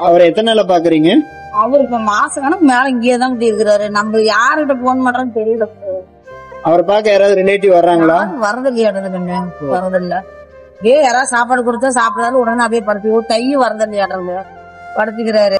அவரை எத்தனை நாளா பாக்குறீங்க? அவரு இப்ப மாச கணக்கு மேல இங்கேதான் இருக்கிறாரு. நம்ம யாருகிட்ட போன் பண்றோம்னு தெரியல. அவரை பார்க்க யாராவது ரிலேட்டிவ் வர்றாங்களா? வரதில்லையா வரதில்ல. யாராவது சாப்பாடு கொடுத்தா சாப்பிடாரு, உடனே அப்படியே படுத்து கையும் வரதில்லையாடுறது படுத்துக்கிறாரு.